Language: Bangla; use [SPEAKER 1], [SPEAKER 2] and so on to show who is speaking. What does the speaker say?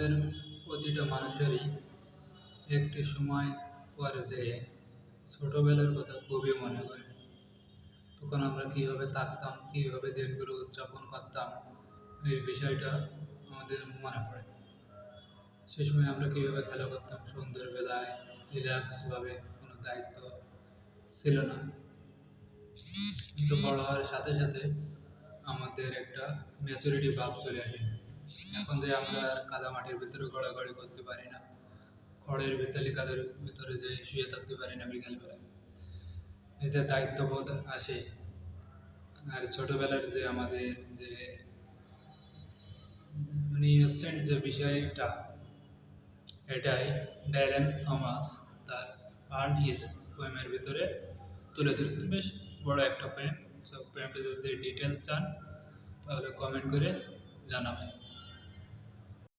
[SPEAKER 1] আমাদের প্রতিটা মানুষেরই একটি সময় পর যে ছোটবেলার কথা খুবই মনে করে। তখন আমরা কীভাবে থাকতাম, কীভাবে দিনগুলো উদযাপন করতাম, এই বিষয়টা আমাদের মনে পড়ে। সে সময় আমরা কীভাবে খেলা করতাম সন্ধ্যেবেলায়, রিল্যাক্সভাবে, কোনো দায়িত্ব ছিল না। কিন্তু বড় হওয়ার সাথে সাথে আমাদের একটা ম্যাচুরিটি ভাব চলে আসে। এখন যে আমরা আর কাদামাটির ভিতরে গড়াগড়ি করতে পারি না, খড়ের ভিতরে কাদের ভিতরে যে শুয়ে থাকতে পারি না বিকালবেলা, এই যে দায়িত্ববোধ আসে। আর ছোটবেলার যে আমাদের যে মানে ইনোসেন্ট যে বিষয়টা, এটাই ডাইরেন থমাস তার আর্ন হিল পোয়েমের ভিতরে তুলে ধরেছেন। বেশ বড় একটা পোয়েম। সো পোয়েমটা যদি ডিটেলস চান তাহলে কমেন্ট করে জানাবেন।